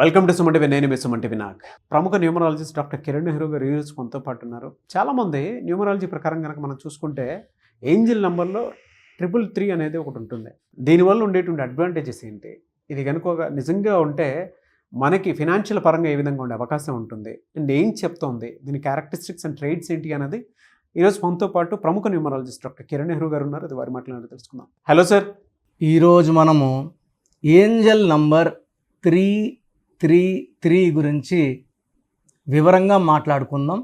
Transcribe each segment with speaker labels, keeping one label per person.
Speaker 1: Welcome to Suman TV. నేను మీ Suman TV Nag. ప్రముఖ numerologist doctor Kiran Nehru గారు ఈరోజు మనతో పాటు ఉన్నారు. చాలామంది న్యూమరాలజీ ప్రకారం కనుక మనం చూసుకుంటే ఏంజిల్ నెంబర్లో 333 అనేది ఒకటి ఉంటుంది. దీనివల్ల ఉండేటువంటి అడ్వాంటేజెస్ ఏంటి, ఇది కనుక నిజంగా ఉంటే మనకి ఫినాన్షియల్ పరంగా ఏ విధంగా ఉండే అవకాశం ఉంటుంది అండ్ ఏం చెప్తోంది, దీని క్యారెక్టరిస్టిక్స్ అండ్ ట్రేడ్స్ ఏంటి అనేది ఈరోజు మనతో పాటు ప్రముఖ న్యూమరాలజిస్ట్ డాక్టర్ కిరణ్ నెహ్రూ గారు ఉన్నారు. అది వారి మాట్లాడి తెలుసుకుందాం. Hello sir.
Speaker 2: ఈరోజు మనము ఏంజల్ నంబర్ 333 గురించి వివరంగా మాట్లాడుకుందాం.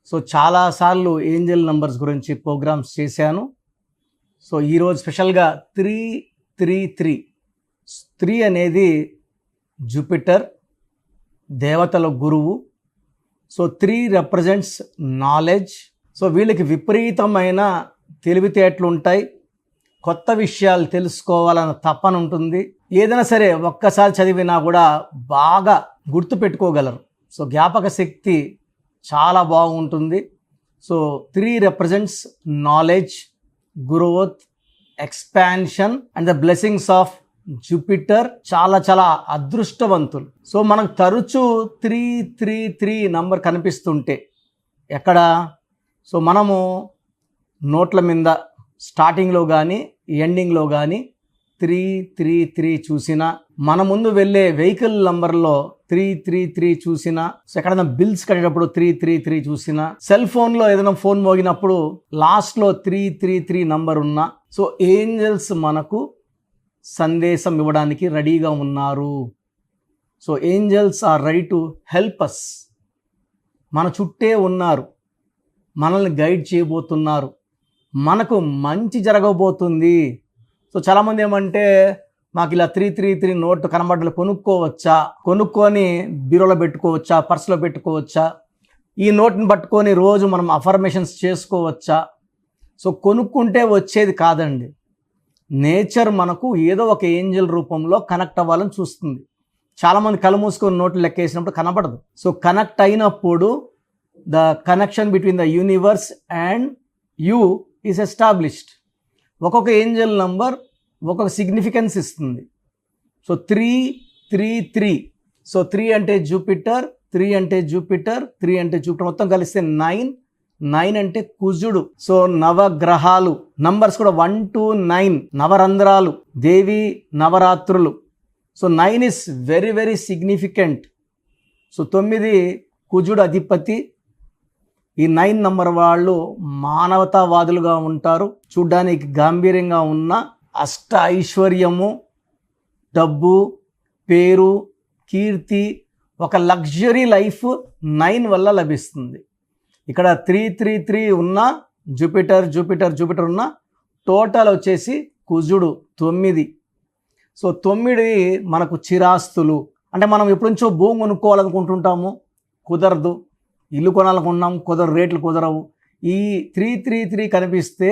Speaker 2: సో చాలాసార్లు ఏంజల్ నంబర్స్ గురించి ప్రోగ్రామ్స్ చేశాను. సో ఈరోజు స్పెషల్గా 3 అనేది జూపిటర్, దేవతల గురువు. So 3 represents knowledge. సో వీళ్ళకి విపరీతమైన తెలివితేటలు ఉంటాయి, కొత్త విషయాలు తెలుసుకోవాలన్న తపన ఉంటుంది. ఏదైనా సరే ఒక్కసారి చదివినా కూడా బాగా గుర్తుపెట్టుకోగలరు. సో జ్ఞాపక శక్తి చాలా బాగుంటుంది. So 3 represents knowledge, growth, expansion and the blessings of Jupiter. చాలా అదృష్టవంతులు. సో మనకు తరచూ 333 నంబర్ కనిపిస్తుంటే ఎక్కడ, సో మనము నోట్ల మీద స్టార్టింగ్లో కానీ ఎండింగ్లో కానీ 333 చూసినా, మన ముందు వెళ్ళే వెహికల్ నంబర్లో 333 చూసినా, సో ఎక్కడైనా బిల్స్ కట్టేటప్పుడు 333 చూసినా, సెల్ ఫోన్లో ఏదైనా ఫోన్ మోగినప్పుడు లాస్ట్లో 333 నంబర్ ఉన్నా, సో ఏంజల్స్ మనకు సందేశం ఇవ్వడానికి రెడీగా ఉన్నారు. So angels are ready to help us. మన చుట్టే ఉన్నారు, మనల్ని గైడ్ చేయబోతున్నారు, మనకు మంచి జరగబోతుంది. సో చాలామంది ఏమంటే, మాకు ఇలా 333 నోట్ కనబడ్డలు కొనుక్కోవచ్చా, కొనుక్కొని బీరోలో పెట్టుకోవచ్చా, పర్సులో పెట్టుకోవచ్చా, ఈ నోట్ని పట్టుకొని రోజు మనం అఫర్మేషన్స్ చేసుకోవచ్చా? సో కొనుక్కుంటే వచ్చేది కాదండి. నేచర్ మనకు ఏదో ఒక ఏంజల్ రూపంలో కనెక్ట్ అవ్వాలని చూస్తుంది. చాలామంది కళ్ళు మూసుకొని నోట్లు లెక్కేసినప్పుడు కనబడదు. సో కనెక్ట్ అయినప్పుడు the connection between the universe and you is established. ఒక్కొక్క ఏంజల్ నంబర్ ఒక్కొక్క సిగ్నిఫికెన్స్ ఇస్తుంది. సో 333. సో 3 అంటే జూపిటర్, 3 అంటే జూపిటర్, 3 అంటే జూపిటర్, మొత్తం కలిస్తే 9 అంటే కుజుడు. సో నవగ్రహాలు నంబర్స్ కూడా 1 to 9, నవరంధ్రాలు, దేవి నవరాత్రులు. So 9 is very significant. So 9 కుజుడు అధిపతి. ఈ 9 నంబర్ వాళ్ళు మానవతావాదులుగా ఉంటారు. చూడ్డానికి గాంభీర్యంగా ఉన్న అష్ట ఐశ్వర్యము, డబ్బు, పేరు, కీర్తి, ఒక లగ్జరీ లైఫ్ 9 వల్ల లభిస్తుంది. ఇక్కడ 333 ఉన్న జూపిటర్ ఉన్న టోటల్ వచ్చేసి కుజుడు 9. సో 9 మనకు చిరాస్తులు. అంటే మనం ఎప్పటి నుంచో భూమి కొనుక్కోవాలనుకుంటుంటాము, కుదరదు. ఇల్లు కొనాలనుకున్నాం, రేట్లు కుదరవు. ఈ 333 కనిపిస్తే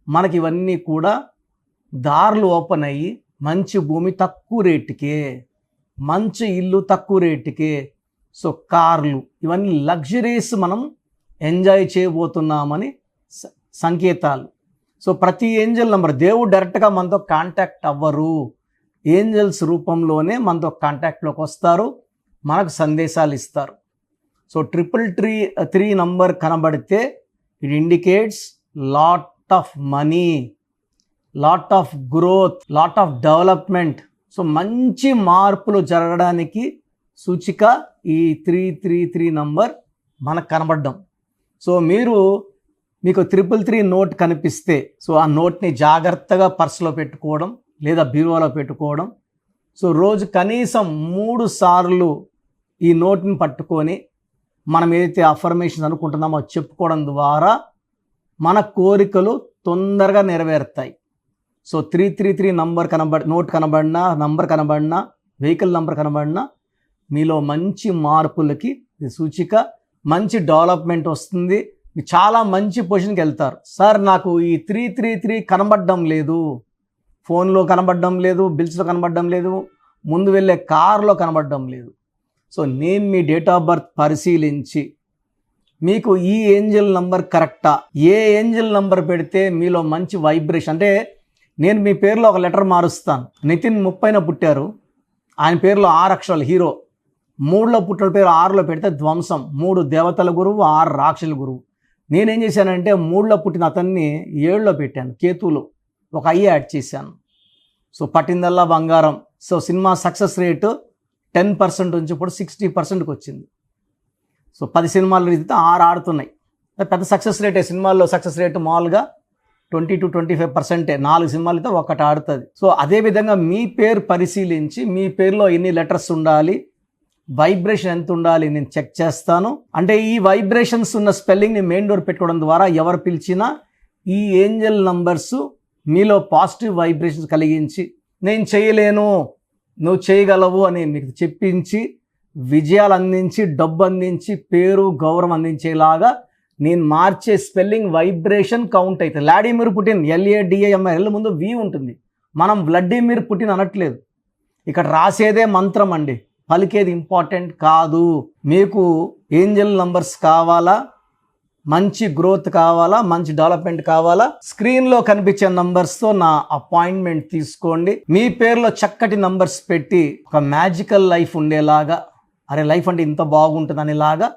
Speaker 2: మనకి ఇవన్నీ కూడా దారులు ఓపెన్ అయ్యి మంచి భూమి తక్కువ రేటుకే, మంచి ఇల్లు తక్కువ రేటుకే, సో కార్లు, ఇవన్నీ లగ్జరీస్ మనం ఎంజాయ్ చేయబోతున్నామని సంకేతాలు. సో ప్రతి ఏంజల్ నంబర్, దేవుడు డైరెక్ట్గా మనతో కాంటాక్ట్ అవ్వరు, ఏంజల్స్ రూపంలోనే మనతో కాంటాక్ట్లోకి వస్తారు, మనకు సందేశాలు ఇస్తారు. సో 333 నంబర్ కనబడితే it indicates lot of money, lot of growth, lot of development. So మంచి మార్పులు జరగడానికి సూచిక ఈ 333 నంబర్ మనకు కనబడ్డం. సో మీకు 333 నోట్ కనిపిస్తే, సో ఆ నోట్ని జాగ్రత్తగా పర్సులో పెట్టుకోవడం లేదా బీరువాలో పెట్టుకోవడం. సో రోజు కనీసం 3 సార్లు ఈ నోట్ని పట్టుకొని మనం ఏదైతే అఫర్మేషన్ అనుకుంటున్నామో చెప్పుకోవడం ద్వారా మన కోరికలు తొందరగా నెరవేరుతాయి. సో 333 నోట్ కనబడినా, నంబర్ కనబడినా, వెహికల్ నంబర్ కనబడినా మీలో మంచి మార్పులకి ఇది సూచిక. మంచి డెవలప్మెంట్ వస్తుంది, మీరు చాలా మంచి పొజిషన్కి వెళ్తారు. సార్ నాకు ఈ 333 కనబడడం లేదు, ఫోన్లో కనబడడం లేదు, బిల్స్లో కనబడడం లేదు, ముందు వెళ్ళే కార్లో కనబడడం లేదు. సో నేను మీ డేట్ ఆఫ్ బర్త్ పరిశీలించి మీకు ఈ ఏంజల్ నంబర్ కరెక్టా, ఏ ఏంజల్ నంబర్ పెడితే మీలో మంచి వైబ్రేషన్, అంటే నేను మీ పేరులో ఒక లెటర్ మారుస్తాను. నితిన్ 30న పుట్టారు, ఆయన పేరులో 6 అక్షరాలు హీరో. 3లో పుట్టిన పేరు 6లో పెడితే ధ్వంసం. 3 దేవతల గురువు, 6 రాక్షసుల గురువు. నేనేం చేశానంటే 3లో పుట్టిన అతన్ని 7లో పెట్టాను, కేతువులో ఒక ఐ యాడ్ చేశాను. సో పట్టిందల్లా బంగారం. సో సినిమా సక్సెస్ రేటు 10% నుంచి ఇప్పుడు 60%కి వచ్చింది. సో 10 సినిమాలు అయితే 6 ఆడుతున్నాయి. పెద్ద సక్సెస్ రేటే. సినిమాల్లో సక్సెస్ రేటు మామూలుగా 20 to 25%. 4 సినిమాలు అయితే 1 ఆడుతుంది. సో అదేవిధంగా మీ పేరు పరిశీలించి మీ పేరులో ఎన్ని లెటర్స్ ఉండాలి, వైబ్రేషన్ ఎంత ఉండాలి నేను చెక్ చేస్తాను. అంటే ఈ వైబ్రేషన్స్ ఉన్న స్పెల్లింగ్ని మెయిన్ డోర్ పెట్టుకోవడం ద్వారా ఎవరు పిలిచినా ఈ ఏంజల్ నంబర్స్ మీలో పాజిటివ్ వైబ్రేషన్స్ కలిగించి నేను చేయలేను నువ్వు చేయగలవు అని మీకు చెప్పించి విజయాలు అందించి డబ్బు అందించి పేరు గౌరవం అందించేలాగా నేను మార్చే స్పెల్లింగ్ వైబ్రేషన్ కౌంట్ అవుతుంది. వ్లాడిమిర్ పుటిన్ LADIMIR ముందు వి ఉంటుంది. మనం వ్లాడిమిర్ పుటిన్ అనట్లేదు. ఇక్కడ రాసేదే మంత్రం అండి, పలికేది ఇంపార్టెంట్ కాదు. మీకు ఏంజల్ నంబర్స్ కావాలా, మంచి గ్రోత్ కావాలా, మంచి డెవలప్మెంట్ కావాలా, స్క్రీన్లో కనిపించే నంబర్స్తో నా అపాయింట్మెంట్ తీసుకోండి. మీ పేరులో చక్కటి నంబర్స్ పెట్టి ఒక మ్యాజికల్ లైఫ్ ఉండేలాగా, అరే లైఫ్ అంటే ఇంత బాగుంటుంది అనేలాగా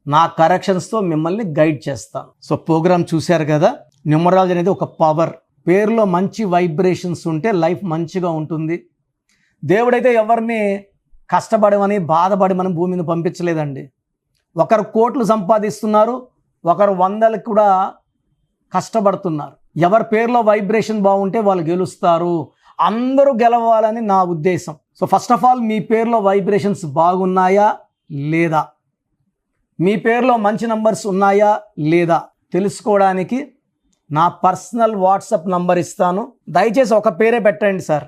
Speaker 2: నా కరెక్షన్స్తో మిమ్మల్ని గైడ్ చేస్తాను. సో ప్రోగ్రామ్ చూశారు కదా. న్యూమరాలజీ అనేది ఒక పవర్. పేరులో మంచి వైబ్రేషన్స్ ఉంటే లైఫ్ మంచిగా ఉంటుంది. దేవుడైతే ఎవరిని కష్టపడమని బాధపడమని భూమి మీద పంపించలేదండి. ఒకరు కోట్లు సంపాదిస్తున్నారు, ఒకరు 100లకు కూడా కష్టపడుతున్నారు. ఎవరి పేరులో వైబ్రేషన్ బాగుంటే వాళ్ళు గెలుస్తారు. అందరూ గెలవాలని నా ఉద్దేశం. సో ఫస్ట్ ఆఫ్ ఆల్ మీ పేరులో వైబ్రేషన్స్ బాగున్నాయా లేదా, మీ పేరులో మంచి నంబర్స్ ఉన్నాయా లేదా తెలుసుకోవడానికి నా పర్సనల్ వాట్సాప్ నంబర్ ఇస్తాను. దయచేసి ఒక పేరే పెట్టండి సార్.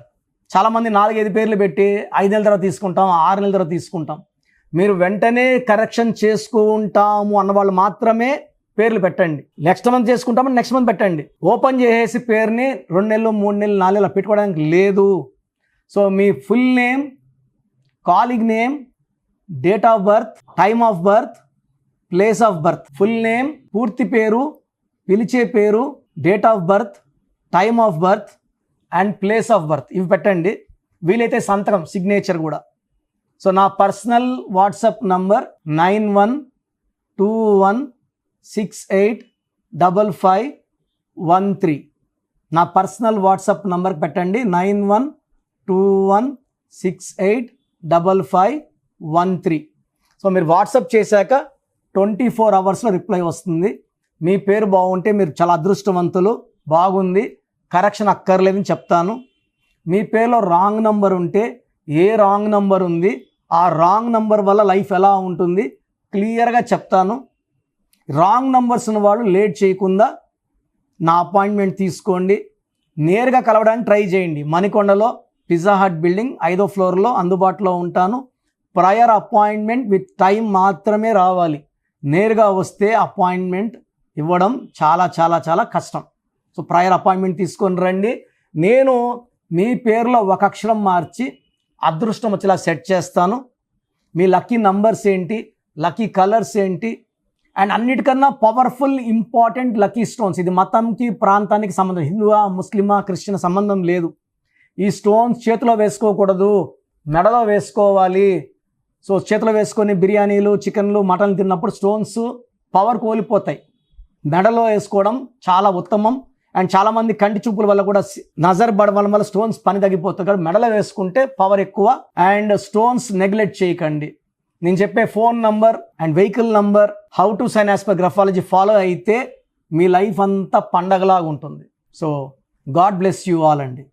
Speaker 2: చాలామంది 4-5 పేర్లు పెట్టి 5 నెలల తర్వాత తీసుకుంటాం, 6 నెలల తర్వాత తీసుకుంటాం. మీరు వెంటనే కరెక్షన్ చేసుకుంటాము అన్నవాళ్ళు మాత్రమే పేర్లు పెట్టండి. నెక్స్ట్ మంత్ చేసుకుంటామని నెక్స్ట్ మంత్ పెట్టండి. ఓపెన్ చేసేసి పేరుని 2 నెలలు 3 నెలలు 4 నెలలు పెట్టుకోవడానికి లేదు. So me full name, calling name, date of birth, time of birth, place of birth, full name, పూర్తి పేరు, పిలిచే పేరు, date of birth, time of birth and place of birth ఇవి పెట్టండి. వీలైతే సంతకం, సిగ్నేచర్ కూడా. సో నా పర్సనల్ వాట్సాప్ నంబర్ 9121685513. నా పర్సనల్ వాట్సాప్ నంబర్కి పెట్టండి 9121685513. సో మీరు వాట్సాప్ చేశాక 24 అవర్స్లో రిప్లై వస్తుంది. మీ పేరు బాగుంటే మీరు చాలా అదృష్టవంతులు, బాగుంది, కరెక్షన్ అక్కర్లేదని చెప్తాను. మీ పేరులో రాంగ్ నంబర్ ఉంటే ఏ రాంగ్ నంబర్ ఉంది, ఆ రాంగ్ నంబర్ వల్ల లైఫ్ ఎలా ఉంటుంది క్లియర్గా చెప్తాను. రాంగ్ నంబర్స్ ఉన్న వాళ్ళు లేట్ చేయకుండా నా అపాయింట్మెంట్ తీసుకోండి. నేరుగా కలవడానికి ట్రై చేయండి. మణికొండలో పిజ్జా హట్ బిల్డింగ్ 5వ ఫ్లోర్లో అందుబాటులో ఉంటాను. ప్రయర్ అపాయింట్మెంట్ విత్ టైం మాత్రమే రావాలి. నేరుగా వస్తే అపాయింట్మెంట్ ఇవ్వడం చాలా చాలా చాలా కష్టం. సో ప్రయర్ అపాయింట్మెంట్ తీసుకొని రండి. నేను మీ పేరులో ఒక అక్షరం మార్చి అదృష్టం వచ్చేలా సెట్ చేస్తాను. మీ లక్కీ నంబర్స్ ఏంటి, లక్కీ కలర్స్ ఏంటి, అండ్ అన్నిటికన్నా పవర్ఫుల్ ఇంపార్టెంట్ లక్కీ స్టోన్స్. ఇది మతంకి ప్రాంతానికి సంబంధం, హిందువా ముస్లిమా క్రిస్టియన్ సంబంధం లేదు. ఈ స్టోన్స్ చేతిలో వేసుకోకూడదు, మెడలో వేసుకోవాలి. సో చేతిలో వేసుకొని బిర్యానీలు, చికెన్లు, మటన్లు తిన్నప్పుడు స్టోన్స్ పవర్ కోల్పోతాయి. మెడలో వేసుకోవడం చాలా ఉత్తమం. అండ్ చాలామంది కంటి చూపుల వల్ల కూడా నజర్ పడడం వల్ల స్టోన్స్ పని తగ్గిపోతుంది. కాబట్టి మెడలో వేసుకుంటే పవర్ ఎక్కువ. అండ్ స్టోన్స్ నెగ్లెక్ట్ చేయకండి. నేను చెప్పే phone number and vehicle number, how to sign as per graphology follow అయితే మీ లైఫ్ అంతా పండగలాగా ఉంటుంది. So God bless you all అండి.